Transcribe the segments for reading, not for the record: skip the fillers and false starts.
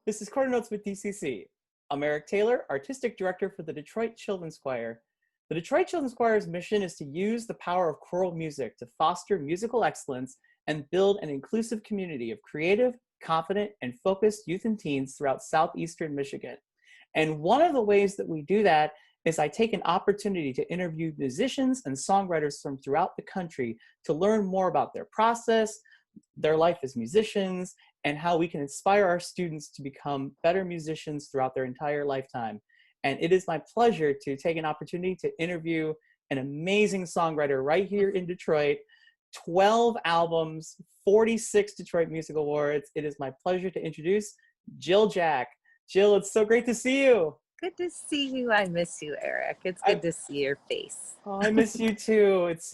This is Corner Notes with DCC. I'm Eric Taylor, Artistic Director for the Detroit Children's Choir. The Detroit Children's Choir's mission is to use the power of choral music to foster musical excellence and build an inclusive community of creative, confident, and focused youth and teens throughout southeastern Michigan. And one of the ways that we do that is I take an opportunity to interview musicians and songwriters from throughout the country to learn more about their process, their life as musicians, and how we can inspire our students to become better musicians throughout their entire lifetime. And it is my pleasure to take an opportunity to interview an amazing songwriter right here in Detroit, 12 albums, 46 Detroit Music Awards. It is my pleasure to introduce Jill Jack. Jill, it's so great to see you. Good to see you. I miss you, Eric. It's good to see your face. Oh, I miss you too. It's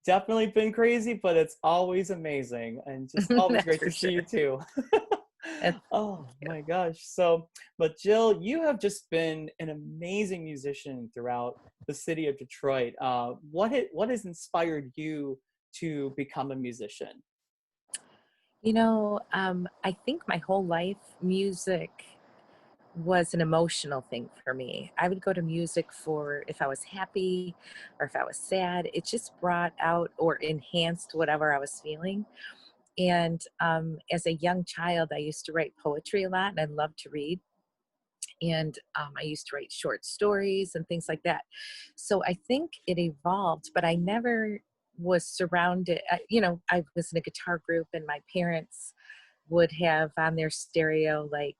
definitely been crazy, but it's always amazing and just always great to see you too. Oh my gosh. But Jill, you have just been an amazing musician throughout the city of Detroit. What has inspired you to become a musician? I think my whole life, music was an emotional thing for me. I would go to music for if I was happy or if I was sad. It just brought out or enhanced whatever I was feeling. And as a young child, I used to write poetry a lot, and I loved to read. And I used to write short stories and things like that. So I think it evolved, but I never was surrounded. I was in a guitar group, and my parents would have on their stereo like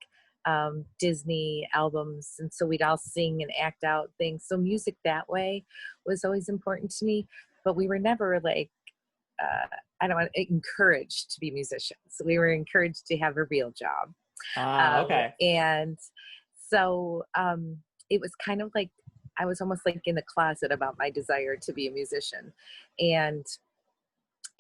Disney albums, and so we'd all sing and act out things. So music that way was always important to me, but we were never like encouraged to be musicians. We were encouraged to have a real job. Okay. And so it was kind of like I was almost like in the closet about my desire to be a musician. And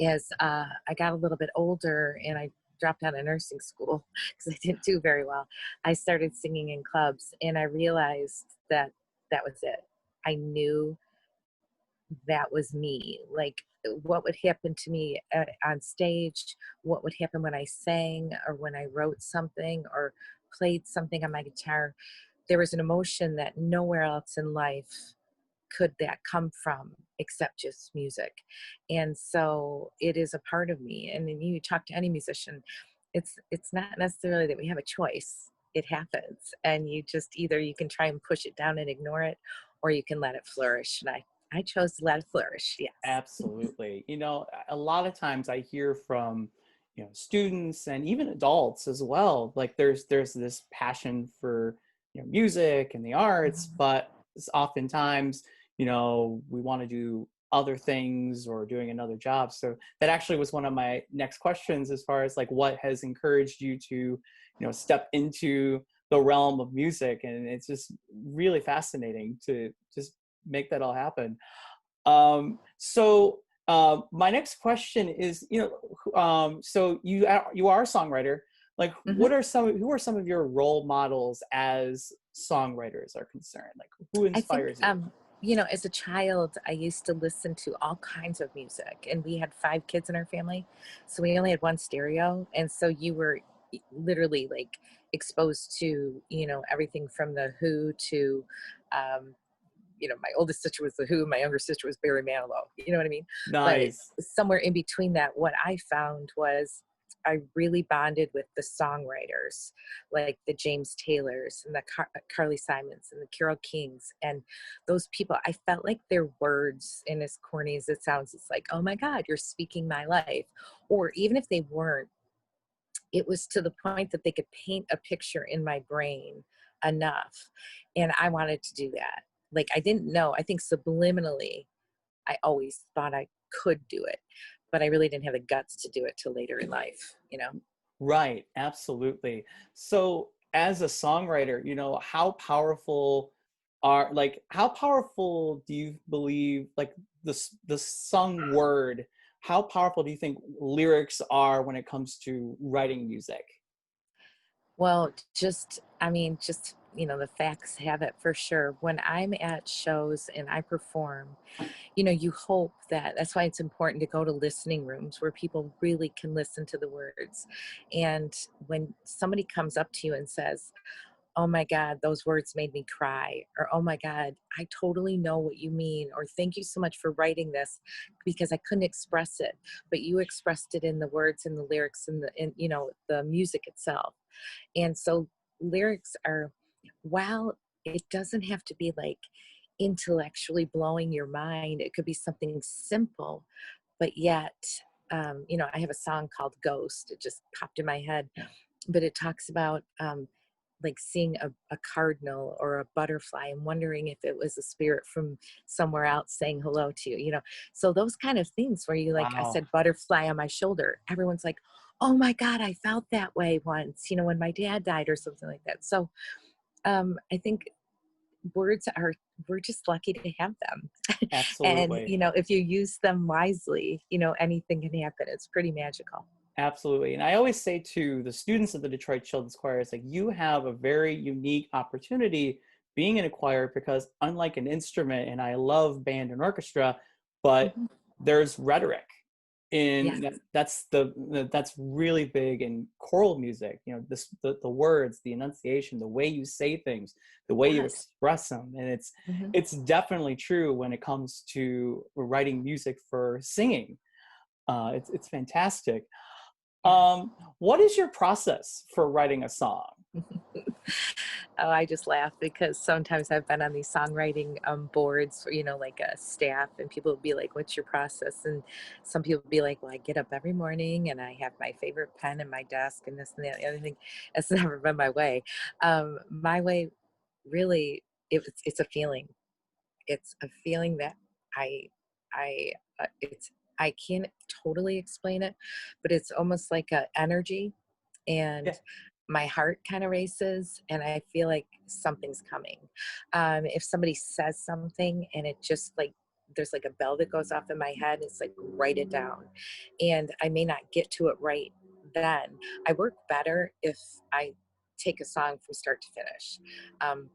as I got a little bit older and I dropped out of nursing school because I didn't do very well, I started singing in clubs, and I realized that that was it. I knew that was me. Like what would happen to me on stage, what would happen when I sang or when I wrote something or played something on my guitar. There was an emotion that nowhere else in life could that come from except just music. And so it is a part of me. And then you talk to any musician, it's not necessarily that we have a choice. It happens. And you just either you can try and push it down and ignore it, or you can let it flourish. And I chose to let it flourish. Yes. Absolutely. A lot of times I hear from, students and even adults as well, like there's this passion for, music and the arts, but oftentimes, we want to do other things or doing another job. So that actually was one of my next questions as far as like what has encouraged you to, step into the realm of music. And it's just really fascinating to just make that all happen. My next question is, so you are a songwriter. Like, who are some of your role models as songwriters are concerned? Like, who inspires you? As a child, I used to listen to all kinds of music, and we had 5 kids in our family, so we only had one stereo, and so you were literally like exposed to, everything from the Who to, my oldest sister was the Who, my younger sister was Barry Manilow. You know what I mean? Nice. But somewhere in between that, what I found was I really bonded with the songwriters, like the James Taylors and the Carly Simons and the Carole Kings. And those people, I felt like their words, and as corny as it sounds, it's like, oh my God, you're speaking my life. Or even if they weren't, it was to the point that they could paint a picture in my brain enough. And I wanted to do that. Like, I didn't know, I think subliminally, I always thought I could do it, but I really didn't have the guts to do it till later in life, Right. Absolutely. So as a songwriter, how powerful do you believe, like the sung word, how powerful do you think lyrics are when it comes to writing music? Well, just the facts have it for sure. When I'm at shows and I perform, you hope that's why it's important to go to listening rooms where people really can listen to the words. And when somebody comes up to you and says, "Oh my God, those words made me cry," or "Oh my God, I totally know what you mean," or "Thank you so much for writing this because I couldn't express it, but you expressed it in the words and the lyrics and the music itself." And so lyrics are, while it doesn't have to be like intellectually blowing your mind, it could be something simple, but yet, I have a song called Ghost. It just popped in my head, but it talks about like seeing a cardinal or a butterfly and wondering if it was a spirit from somewhere else saying hello to you. So those kind of things where you, like I Wow. said, butterfly on my shoulder, everyone's like, "Oh my God, I felt that way once, when my dad died," or something like that. So I think words are, we're just lucky to have them. And Absolutely. if you use them wisely, anything can happen. It's pretty magical. Absolutely. And I always say to the students of the Detroit Children's Choir, it's like you have a very unique opportunity being in a choir because unlike an instrument, and I love band and orchestra, but Mhm. there's rhetoric Yes. in that's really big in choral music. The words, the enunciation, the way you say things, the way you Yes. express them. And Hmm. it's definitely true when it comes to writing music for singing. It's fantastic. Yeah. What is your process for writing a song? Oh, I just laugh because sometimes I've been on these songwriting boards for, like a staff, and people will be like, "What's your process?" And some people will be like, "Well, I get up every morning and I have my favorite pen in my desk and this and that, and the other thing." That's never been my way. My way, really, it's a feeling. It's a feeling that I, it's, I can't totally explain it, but it's almost like a energy, and Yeah, my heart kind of races and I feel like something's coming. If somebody says something and it just like, there's like a bell that goes off in my head, it's like, write it down. And I may not get to it right then. I work better if I take a song from start to finish. Um,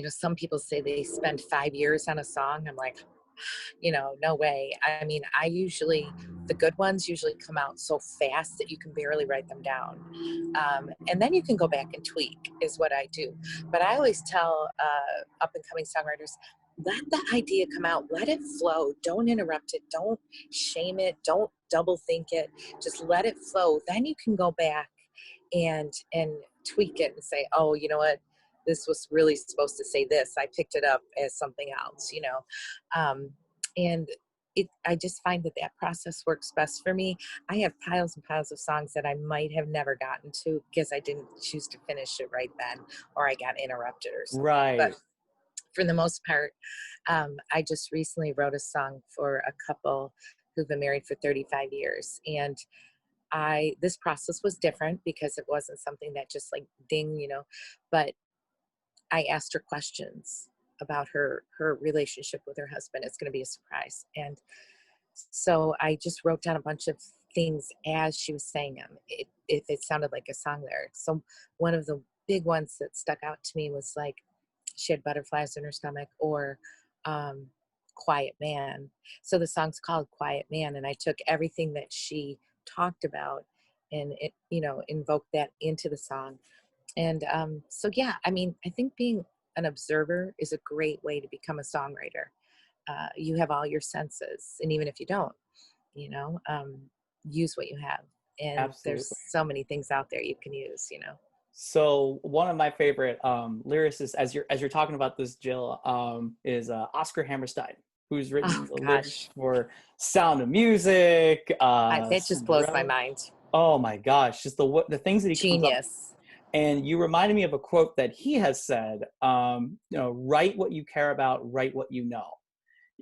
some people say they spend 5 years on a song. I'm like, no way. I mean, the good ones usually come out so fast that you can barely write them down. And then you can go back and tweak, is what I do. But I always tell up and coming songwriters, let the idea come out, let it flow. Don't interrupt it. Don't shame it. Don't double think it. Just let it flow. Then you can go back and tweak it and say, oh, you know what? This was really supposed to say this. I picked it up as something else. Um, and I just find that process works best for me. I have piles and piles of songs that I might have never gotten to because I didn't choose to finish it right then, or I got interrupted or something. But right. for the most part, I just recently wrote a song for a couple who've been married for 35 years. And this process was different because it wasn't something that just like ding. But I asked her questions about her relationship with her husband. It's going to be a surprise. And so I just wrote down a bunch of things as she was saying them, if it sounded like a song lyric. So one of the big ones that stuck out to me was like, she had butterflies in her stomach, or um, Quiet Man. So the song's called Quiet Man. And I took everything that she talked about and invoked that into the song. And so, yeah, I mean, I think being an observer is a great way to become a songwriter. You have all your senses, and even if you don't, you know, um, use what you have. And there's Absolutely. so many things out there you can use. So one of my favorite lyricists, as you're talking about this, Jill, is Oscar Hammerstein, who's Oh written the lyrics gosh, for Sound of Music, that just blows my Cinderella. mind. Oh my gosh, just the things that he comes up. Genius. And you reminded me of a quote that he has said, write what you care about, write what you know.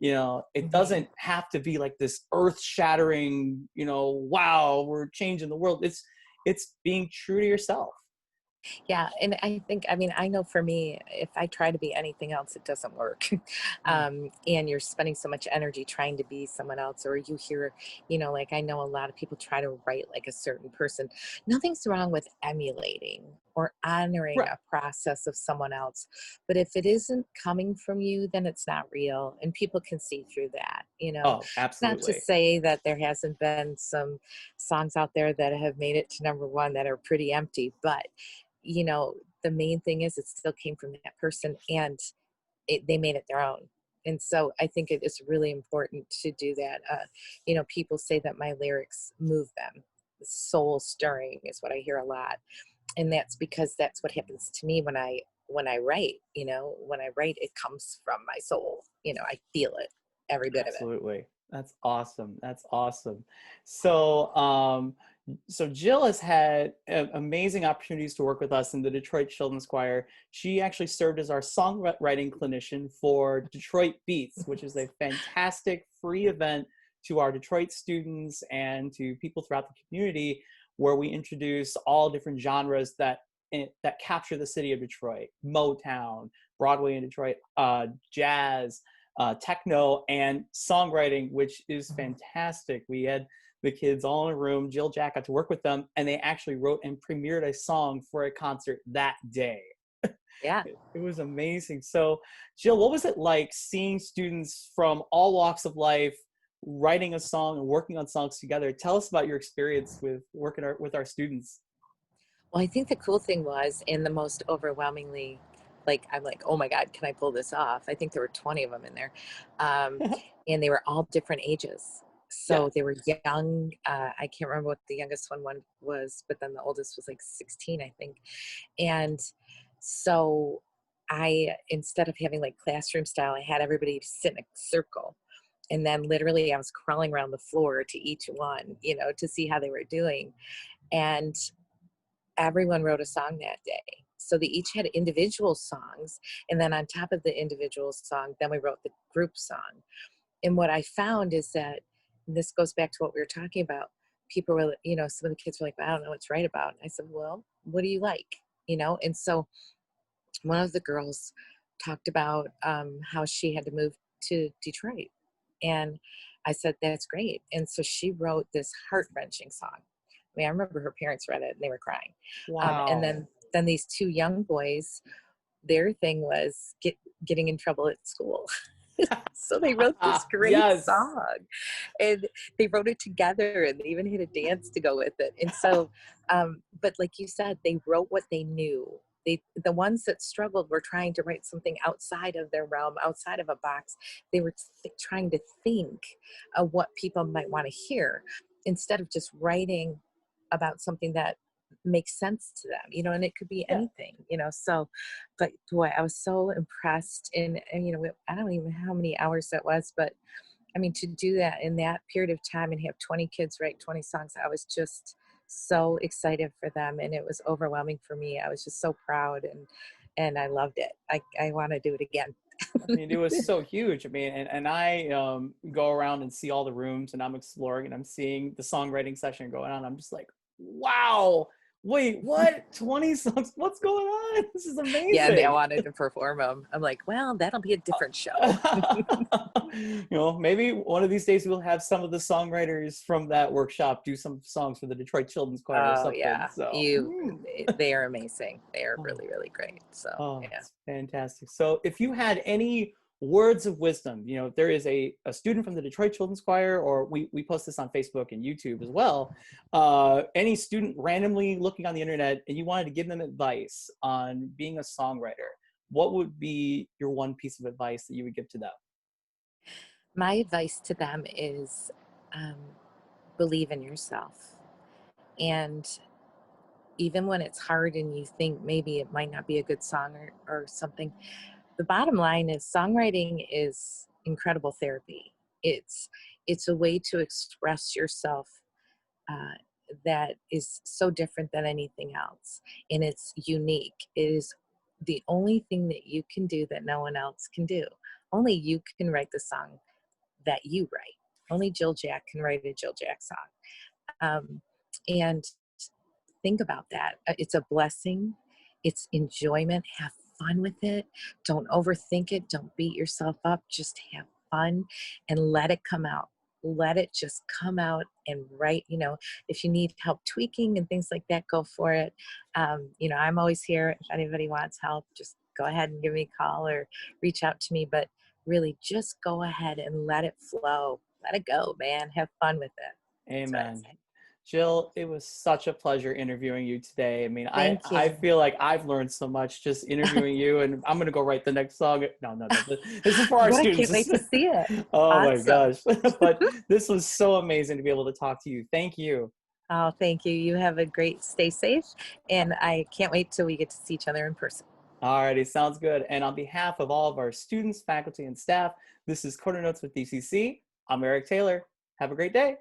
It Hmm. doesn't have to be like this earth-shattering, wow, we're changing the world. It's being true to yourself. Yeah, and I think, I mean, I know for me, if I try to be anything else, it doesn't work. Mm. And you're spending so much energy trying to be someone else, or you hear, like I know a lot of people try to write like a certain person. Nothing's wrong with emulating or honoring Right. a process of someone else. But if it isn't coming from you, then it's not real. And people can see through that. Oh, Not to absolutely. say that there hasn't been some songs out there that have made it to number one that are pretty empty, but you know, the main thing is it still came from that person and they made it their own. And so I think it is really important to do that. People say that my lyrics move them. Soul stirring is what I hear a lot. And that's because that's what happens to me when I write, when I write, it comes from my soul. I feel it, every bit of it. Absolutely. That's awesome. That's awesome. So, so Jill has had amazing opportunities to work with us in the Detroit Children's Choir. She actually served as our songwriting clinician for Detroit Beats, which is a fantastic free event to our Detroit students and to people throughout the community, where we introduce all different genres that capture the city of Detroit: Motown, Broadway in Detroit, jazz, techno, and songwriting, which is fantastic. We had the kids all in a room. Jill Jack got to work with them, and they actually wrote and premiered a song for a concert that day. Yeah. It was amazing. So, Jill, what was it like seeing students from all walks of life writing a song and working on songs together? Tell us about your experience with working with our students. Well, I think the cool thing was, and the most overwhelmingly, like, I'm like, oh my God, can I pull this off? I think there were 20 of them in there. Um, and they were all different ages. So Yes. they were young. I can't remember what the youngest one was, but then the oldest was like 16, I think. And so instead of having like classroom style, I had everybody sit in a circle. And then literally I was crawling around the floor to each one, to see how they were doing. And everyone wrote a song that day. So they each had individual songs. And then on top of the individual song, then we wrote the group song. And what I found is that, and this goes back to what we were talking about, people were, some of the kids were like, well, I don't know what to write about. And I said, well, what do you like? And so one of the girls talked about how she had to move to Detroit. And I said, that's great. And so she wrote this heart-wrenching song. I mean, I remember her parents read it and they were crying. And Wow. then these two young boys, their thing was getting in trouble at school. So they wrote this great Yes. song and they wrote it together and they even had a dance to go with it. And so, but like you said, they wrote what they knew. The ones that struggled were trying to write something outside of their realm, outside of a box. They were trying to think of what people might want to hear instead of just writing about something that makes sense to them, and it could be Yeah. anything, so, but boy, I was so impressed. And I don't even know how many hours that was, but I mean, to do that in that period of time and have 20 kids write 20 songs, I was just so excited for them. And it was overwhelming for me. I was just so proud and I loved it. I want to do it again. I mean, it was so huge. I mean, and I go around and see all the rooms, and I'm exploring, and I'm seeing the songwriting session going on. I'm just like, wow, wait, what? 20 songs? What's going on? This is Yeah, and they amazing. wanted to perform them. I'm like, well, that'll be a different show. Maybe one of these days we'll have some of the songwriters from that workshop do some songs for the Detroit Children's Choir or Oh something. yeah, So, they are amazing. They are oh, really, really great. So oh, yeah. it's fantastic. So if you had any words of wisdom, there is a student from the Detroit Children's Choir, or we post this on Facebook and YouTube as well. Any student randomly looking on the internet and you wanted to give them advice on being a songwriter, what would be your one piece of advice that you would give to them? My advice to them is um, believe in yourself. And even when it's hard and you think maybe it might not be a good song or something, the bottom line is songwriting is incredible therapy. It's it's a way to express yourself uh, that is so different than anything else, and it's unique. It is the only thing that you can do that no one else can do. Only you can write the song that you write. Only Jill Jack can write a Jill Jack song. And think about that. It's a blessing. It's enjoyment. Have fun with it. Don't overthink it. Don't beat yourself up. Just have fun and let it come out. Let it just come out and write. If you need help tweaking and things like that, go for it. I'm always here. If anybody wants help, just go ahead and give me a call or reach out to me. But really, just go ahead and let it flow. Let it go, man. Have fun with it. That's what I'd Amen. say. Jill, it was such a pleasure interviewing you today. I mean, I, Thank I you. feel like I've learned so much just interviewing you, and I'm going to go write the next song. No, no, no. This is for our But I students. can't wait to see it. Oh my Awesome. gosh. But this was so amazing to be able to talk to you. Thank you. Oh, thank you. You have a great stay safe, and I can't wait till we get to see each other in person. Alrighty, sounds good. And on behalf of all of our students, faculty, and staff, this is Corner Notes with DCC. I'm Eric Taylor. Have a great day.